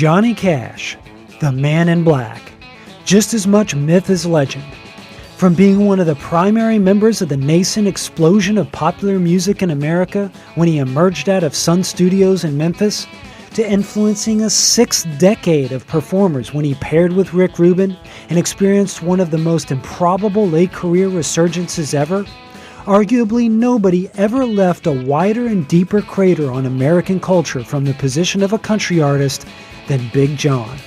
Johnny Cash, the Man in Black, just as much myth as legend. From being one of the primary members of the nascent explosion of popular music in America when he emerged out of Sun Studios in Memphis, to influencing a sixth decade of performers when he paired with Rick Rubin and experienced one of the most improbable late career resurgences ever, arguably nobody ever left a wider and deeper crater on American culture from the position of a country artist than Big John.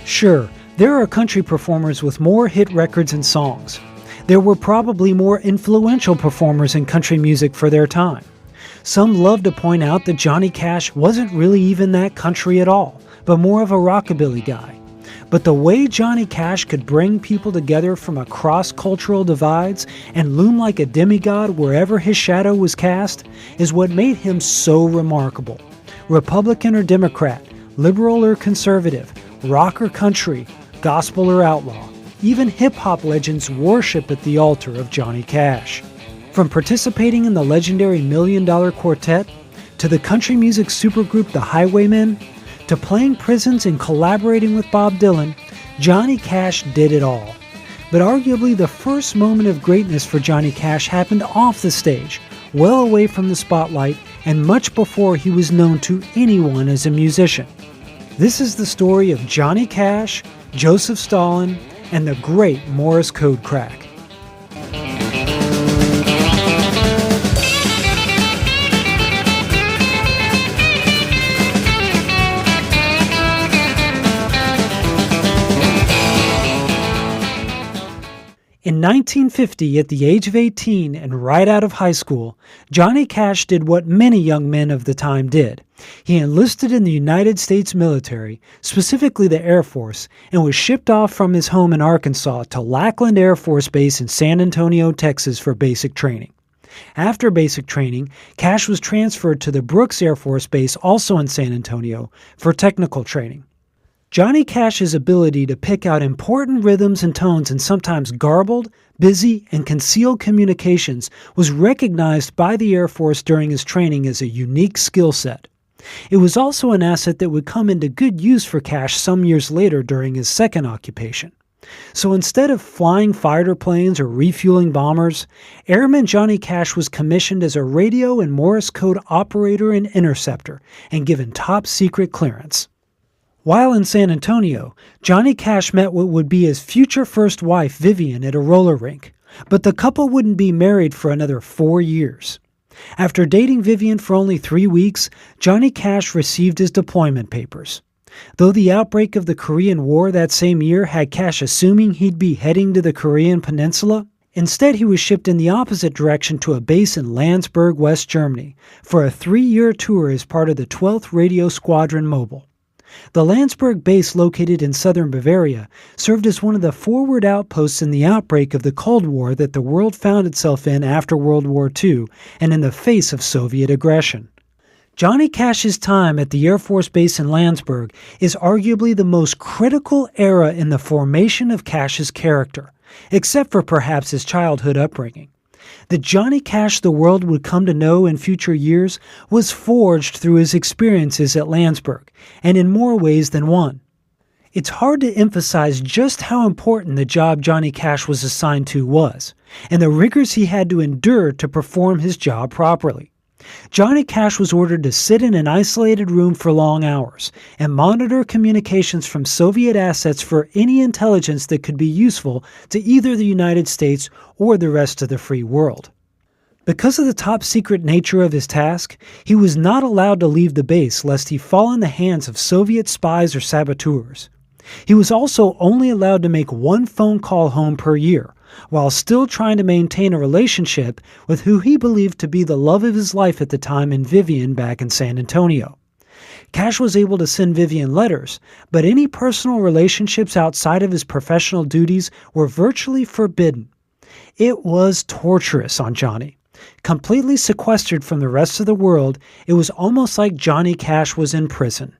Sure, there are country performers with more hit records and songs. There were probably more influential performers in country music for their time. Some love to point out that Johnny Cash wasn't really even that country at all, but more of a rockabilly guy. But the way Johnny Cash could bring people together from across cultural divides and loom like a demigod wherever his shadow was cast is what made him so remarkable. Republican or Democrat, liberal or conservative, rock or country, gospel or outlaw, even hip-hop legends worship at the altar of Johnny Cash. From participating in the legendary $1 Million Quartet, to the country music supergroup The Highwaymen, to playing prisons and collaborating with Bob Dylan, Johnny Cash did it all. But arguably the first moment of greatness for Johnny Cash happened off the stage, well away from the spotlight, and much before he was known to anyone as a musician. This is the story of Johnny Cash, Joseph Stalin, and the great Morse code crack. In 1950, at the age of 18 and right out of high school, Johnny Cash did what many young men of the time did. He enlisted in the United States military, specifically the Air Force, and was shipped off from his home in Arkansas to Lackland Air Force Base in San Antonio, Texas for basic training. After basic training, Cash was transferred to the Brooks Air Force Base, also in San Antonio, for technical training. Johnny Cash's ability to pick out important rhythms and tones in sometimes garbled, busy, and concealed communications was recognized by the Air Force during his training as a unique skill set. It was also an asset that would come into good use for Cash some years later during his second occupation. So instead of flying fighter planes or refueling bombers, Airman Johnny Cash was commissioned as a radio and Morse code operator and interceptor and given top secret clearance. While in San Antonio, Johnny Cash met what would be his future first wife, Vivian, at a roller rink, but the couple wouldn't be married for another 4 years. After dating Vivian for only 3 weeks, Johnny Cash received his deployment papers. Though the outbreak of the Korean War that same year had Cash assuming he'd be heading to the Korean Peninsula, instead he was shipped in the opposite direction to a base in Landsberg, West Germany, for a 3-year tour as part of the 12th Radio Squadron Mobile. The Landsberg base, located in southern Bavaria, served as one of the forward outposts in the outbreak of the Cold War that the world found itself in after World War II and in the face of Soviet aggression. Johnny Cash's time at the Air Force Base in Landsberg is arguably the most critical era in the formation of Cash's character, except for perhaps his childhood upbringing. The Johnny Cash the world would come to know in future years was forged through his experiences at Landsberg, and in more ways than one. It's hard to emphasize just how important the job Johnny Cash was assigned to was, and the rigors he had to endure to perform his job properly. Johnny Cash was ordered to sit in an isolated room for long hours and monitor communications from Soviet assets for any intelligence that could be useful to either the United States or the rest of the free world. Because of the top-secret nature of his task, he was not allowed to leave the base lest he fall in the hands of Soviet spies or saboteurs. He was also only allowed to make 1 phone call home per year, while still trying to maintain a relationship with who he believed to be the love of his life at the time in Vivian back in San Antonio. Cash was able to send Vivian letters, but any personal relationships outside of his professional duties were virtually forbidden. It was torturous on Johnny. Completely sequestered from the rest of the world, it was almost like Johnny Cash was in prison.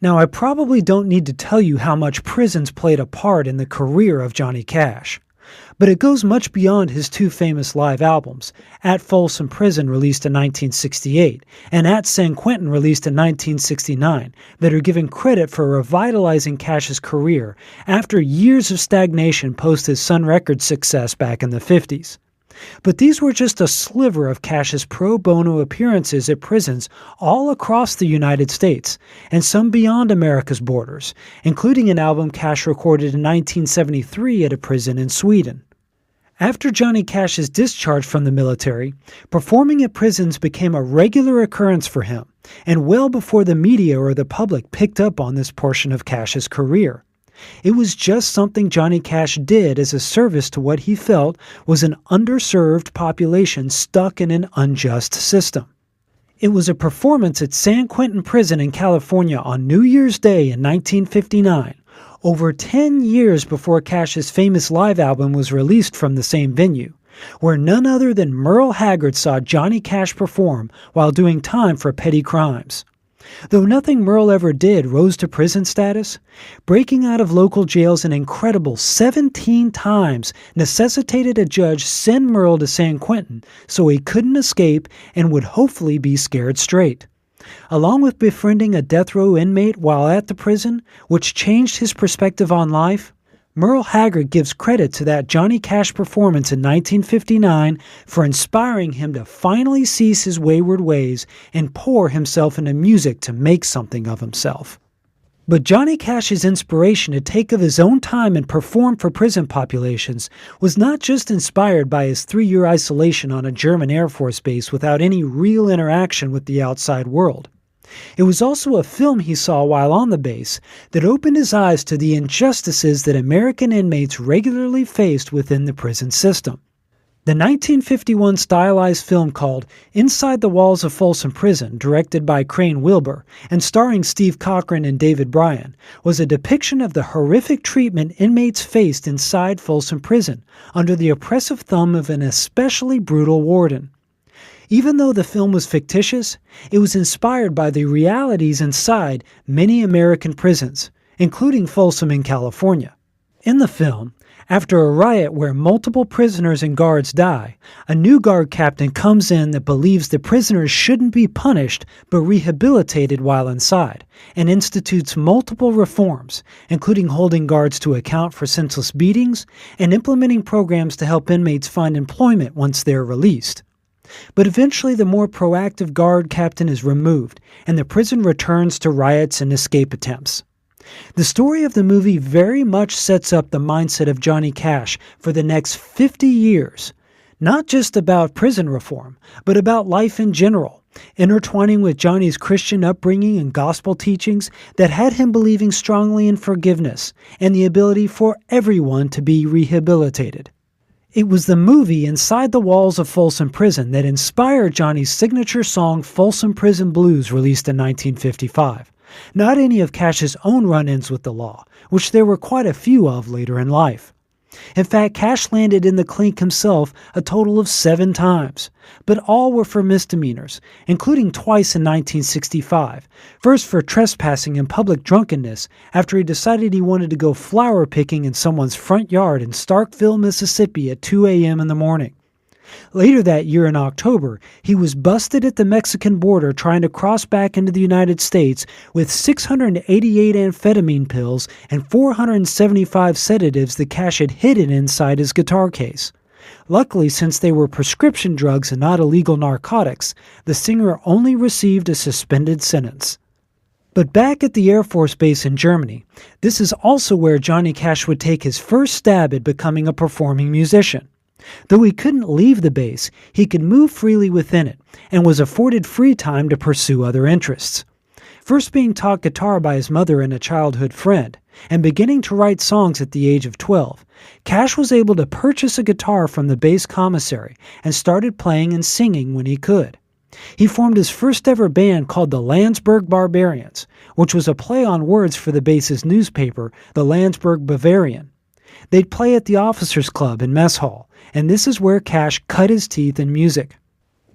Now, I probably don't need to tell you how much prisons played a part in the career of Johnny Cash. But it goes much beyond his two famous live albums, At Folsom Prison released in 1968 and At San Quentin released in 1969, that are given credit for revitalizing Cash's career after years of stagnation post his Sun Records success back in the 50s. But these were just a sliver of Cash's pro bono appearances at prisons all across the United States, and some beyond America's borders, including an album Cash recorded in 1973 at a prison in Sweden. After Johnny Cash's discharge from the military, performing at prisons became a regular occurrence for him, and well before the media or the public picked up on this portion of Cash's career. It was just something Johnny Cash did as a service to what he felt was an underserved population stuck in an unjust system. It was a performance at San Quentin Prison in California on New Year's Day in 1959, over 10 years before Cash's famous live album was released from the same venue, where none other than Merle Haggard saw Johnny Cash perform while doing time for petty crimes. Though nothing Merle ever did rose to prison status, breaking out of local jails an incredible 17 times necessitated a judge send Merle to San Quentin so he couldn't escape and would hopefully be scared straight. Along with befriending a death row inmate while at the prison, which changed his perspective on life, Merle Haggard gives credit to that Johnny Cash performance in 1959 for inspiring him to finally cease his wayward ways and pour himself into music to make something of himself. But Johnny Cash's inspiration to take of his own time and perform for prison populations was not just inspired by his 3-year isolation on a German Air Force base without any real interaction with the outside world. It was also a film he saw while on the base that opened his eyes to the injustices that American inmates regularly faced within the prison system. The 1951 stylized film called Inside the Walls of Folsom Prison, directed by Crane Wilbur and starring Steve Cochran and David Bryan, was a depiction of the horrific treatment inmates faced inside Folsom Prison under the oppressive thumb of an especially brutal warden. Even though the film was fictitious, it was inspired by the realities inside many American prisons, including Folsom in California. In the film, after a riot where multiple prisoners and guards die, a new guard captain comes in that believes the prisoners shouldn't be punished but rehabilitated while inside, and institutes multiple reforms, including holding guards to account for senseless beatings and implementing programs to help inmates find employment once they're released. But eventually the more proactive guard captain is removed, and the prison returns to riots and escape attempts. The story of the movie very much sets up the mindset of Johnny Cash for the next 50 years, not just about prison reform, but about life in general, intertwining with Johnny's Christian upbringing and gospel teachings that had him believing strongly in forgiveness and the ability for everyone to be rehabilitated. It was the movie Inside the Walls of Folsom Prison that inspired Johnny's signature song Folsom Prison Blues, released in 1955. Not any of Cash's own run-ins with the law, which there were quite a few of later in life. In fact, Cash landed in the clink himself a total of 7 times, but all were for misdemeanors, including twice in 1965, first for trespassing and public drunkenness after he decided he wanted to go flower picking in someone's front yard in Starkville, Mississippi at 2 a.m. in the morning. Later that year in October, he was busted at the Mexican border trying to cross back into the United States with 688 amphetamine pills and 475 sedatives that Cash had hidden inside his guitar case. Luckily, since they were prescription drugs and not illegal narcotics, the singer only received a suspended sentence. But back at the Air Force Base in Germany, this is also where Johnny Cash would take his first stab at becoming a performing musician. Though he couldn't leave the base, he could move freely within it and was afforded free time to pursue other interests. First being taught guitar by his mother and a childhood friend, and beginning to write songs at the age of 12, Cash was able to purchase a guitar from the base commissary and started playing and singing when he could. He formed his first ever band called the Landsberg Barbarians, which was a play on words for the base's newspaper, the Landsberg Bavarian. They'd play at the officers' club and mess hall, and this is where Cash cut his teeth in music.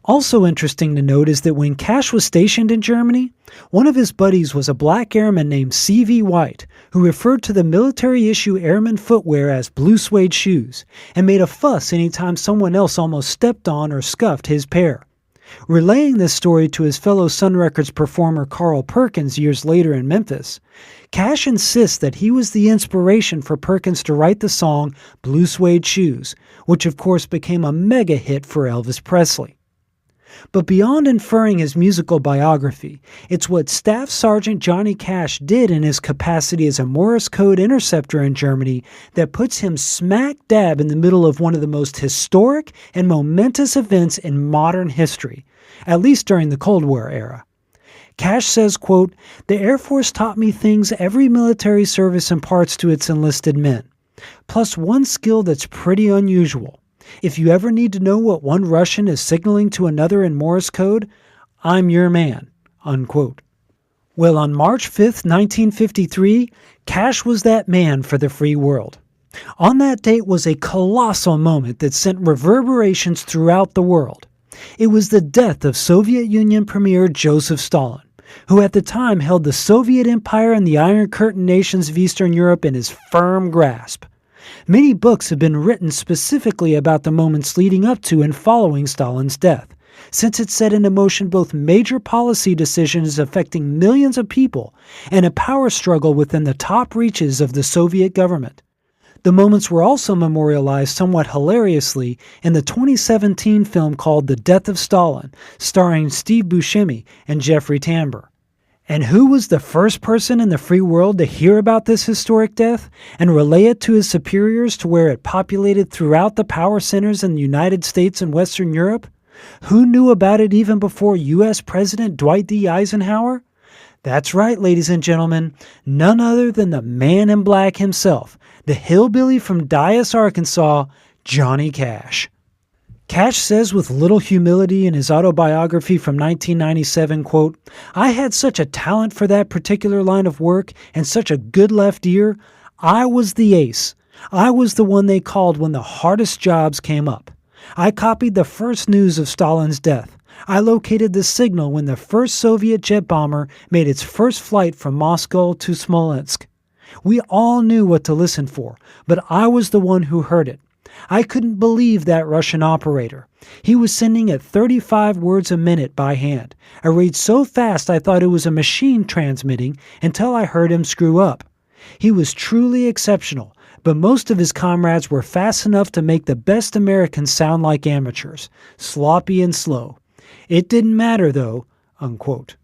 Also interesting to note is that when Cash was stationed in Germany, one of his buddies was a black airman named C.V. White, who referred to the military-issue airman footwear as blue suede shoes, and made a fuss anytime someone else almost stepped on or scuffed his pair. Relaying this story to his fellow Sun Records performer Carl Perkins years later in Memphis, Cash insists that he was the inspiration for Perkins to write the song Blue Suede Shoes, which of course became a mega hit for Elvis Presley. But beyond inferring his musical biography, it's what Staff Sergeant Johnny Cash did in his capacity as a Morse code interceptor in Germany that puts him smack dab in the middle of one of the most historic and momentous events in modern history, at least during the Cold War era. Cash says, quote, "The Air Force taught me things every military service imparts to its enlisted men, plus one skill that's pretty unusual. If you ever need to know what one Russian is signaling to another in Morse code, I'm your man," unquote. Well, on March 5th, 1953, Cash was that man for the free world. On that date was a colossal moment that sent reverberations throughout the world. It was the death of Soviet Union Premier Joseph Stalin, who at the time held the Soviet Empire and the Iron Curtain nations of Eastern Europe in his firm grasp. Many books have been written specifically about the moments leading up to and following Stalin's death, since it set into motion both major policy decisions affecting millions of people and a power struggle within the top reaches of the Soviet government. The moments were also memorialized somewhat hilariously in the 2017 film called The Death of Stalin, starring Steve Buscemi and Jeffrey Tambor. And who was the first person in the free world to hear about this historic death and relay it to his superiors to where it populated throughout the power centers in the United States and Western Europe? Who knew about it even before U.S. President Dwight D. Eisenhower? That's right, ladies and gentlemen, none other than the man in black himself, the hillbilly from Dyess, Arkansas, Johnny Cash. Cash says with little humility in his autobiography from 1997, quote, "I had such a talent for that particular line of work and such a good left ear. I was the ace. I was the one they called when the hardest jobs came up. I copied the first news of Stalin's death. I located the signal when the first Soviet jet bomber made its first flight from Moscow to Smolensk. We all knew what to listen for, but I was the one who heard it. I couldn't believe that Russian operator. He was sending at 35 words a minute by hand. I read so fast I thought it was a machine transmitting until I heard him screw up. He was truly exceptional, but most of his comrades were fast enough to make the best Americans sound like amateurs, sloppy and slow. It didn't matter though," unquote.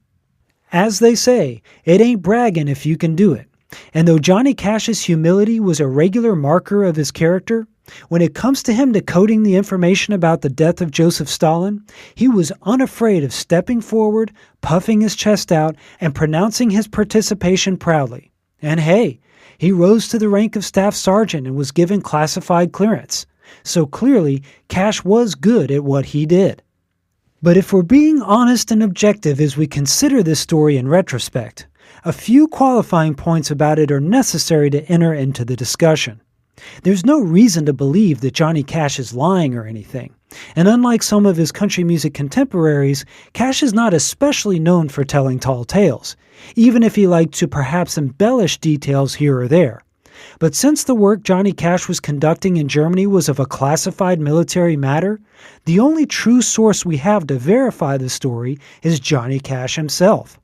As they say, it ain't bragging if you can do it. And though Johnny Cash's humility was a regular marker of his character, when it comes to him decoding the information about the death of Joseph Stalin, he was unafraid of stepping forward, puffing his chest out, and pronouncing his participation proudly. And hey, he rose to the rank of staff sergeant and was given classified clearance. So clearly, Cash was good at what he did. But if we're being honest and objective as we consider this story in retrospect, a few qualifying points about it are necessary to enter into the discussion. There's no reason to believe that Johnny Cash is lying or anything, and unlike some of his country music contemporaries, Cash is not especially known for telling tall tales, even if he liked to perhaps embellish details here or there. But since the work Johnny Cash was conducting in Germany was of a classified military matter, the only true source we have to verify the story is Johnny Cash himself.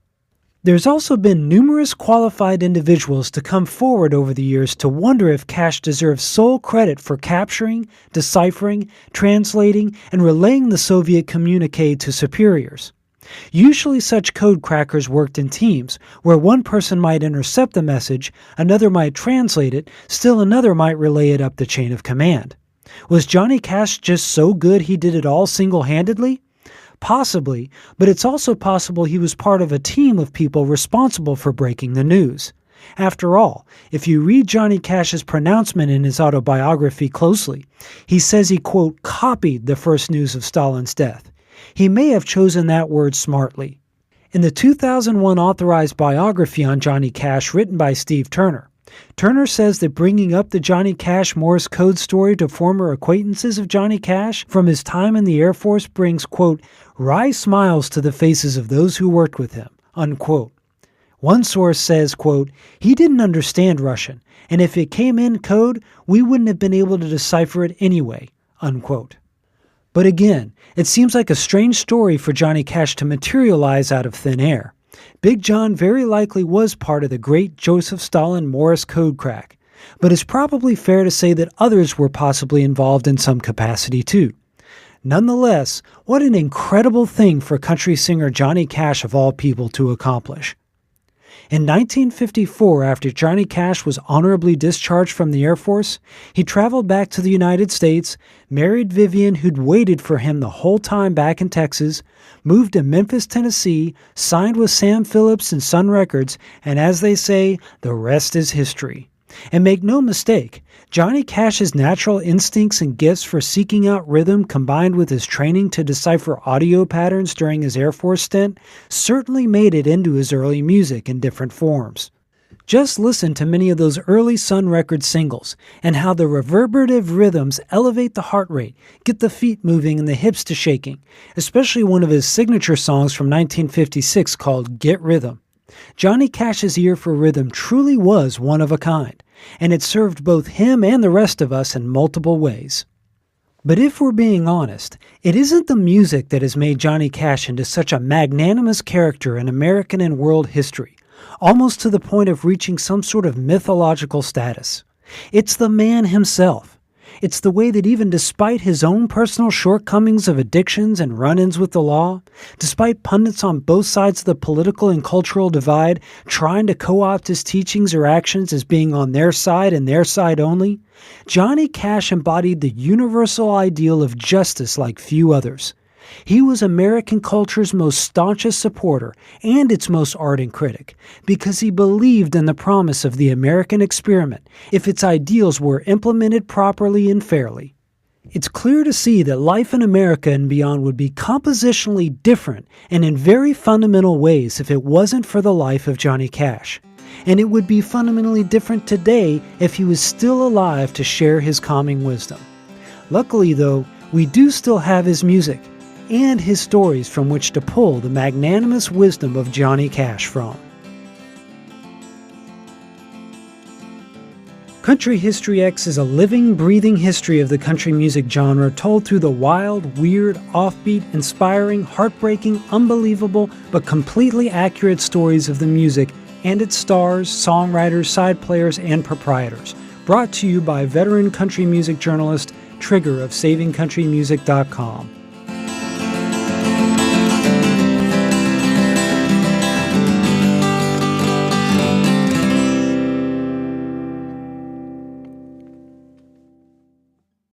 There's also been numerous qualified individuals to come forward over the years to wonder if Cash deserves sole credit for capturing, deciphering, translating, and relaying the Soviet communique to superiors. Usually such code crackers worked in teams, where one person might intercept the message, another might translate it, still another might relay it up the chain of command. Was Johnny Cash just so good he did it all single-handedly? Possibly, but it's also possible he was part of a team of people responsible for breaking the news. After all, if you read Johnny Cash's pronouncement in his autobiography closely, he says he, quote, copied the first news of Stalin's death. He may have chosen that word smartly. In the 2001 authorized biography on Johnny Cash written by Steve Turner, Turner says that bringing up the Johnny Cash Morse code story to former acquaintances of Johnny Cash from his time in the Air Force brings, quote, wry smiles to the faces of those who worked with him, unquote. One source says, quote, he didn't understand Russian, and if it came in code, we wouldn't have been able to decipher it anyway, unquote. But again, it seems like a strange story for Johnny Cash to materialize out of thin air. Big John very likely was part of the great Joseph Stalin Morse code crack, but it's probably fair to say that others were possibly involved in some capacity too. Nonetheless, what an incredible thing for country singer Johnny Cash of all people to accomplish. In 1954, after Johnny Cash was honorably discharged from the Air Force, he traveled back to the United States, married Vivian, who'd waited for him the whole time back in Texas, moved to Memphis, Tennessee, signed with Sam Phillips and Sun Records, and as they say, the rest is history. And make no mistake, Johnny Cash's natural instincts and gifts for seeking out rhythm combined with his training to decipher audio patterns during his Air Force stint certainly made it into his early music in different forms. Just listen to many of those early Sun Records singles and how the reverberative rhythms elevate the heart rate, get the feet moving and the hips to shaking, especially one of his signature songs from 1956 called Get Rhythm. Johnny Cash's ear for rhythm truly was one of a kind, and it served both him and the rest of us in multiple ways. But if we're being honest, it isn't the music that has made Johnny Cash into such a magnanimous character in American and world history, almost to the point of reaching some sort of mythological status. It's the man himself. It's the way that even despite his own personal shortcomings of addictions and run-ins with the law, despite pundits on both sides of the political and cultural divide trying to co-opt his teachings or actions as being on their side and their side only, Johnny Cash embodied the universal ideal of justice like few others. He was American culture's most staunchest supporter and its most ardent critic because he believed in the promise of the American experiment if its ideals were implemented properly and fairly. It's clear to see that life in America and beyond would be compositionally different and in very fundamental ways if it wasn't for the life of Johnny Cash. And it would be fundamentally different today if he was still alive to share his calming wisdom. Luckily, though, we do still have his music and his stories from which to pull the magnanimous wisdom of Johnny Cash from. Country History X is a living, breathing history of the country music genre told through the wild, weird, offbeat, inspiring, heartbreaking, unbelievable, but completely accurate stories of the music and its stars, songwriters, side players, and proprietors. Brought to you by veteran country music journalist Trigger of SavingCountryMusic.com.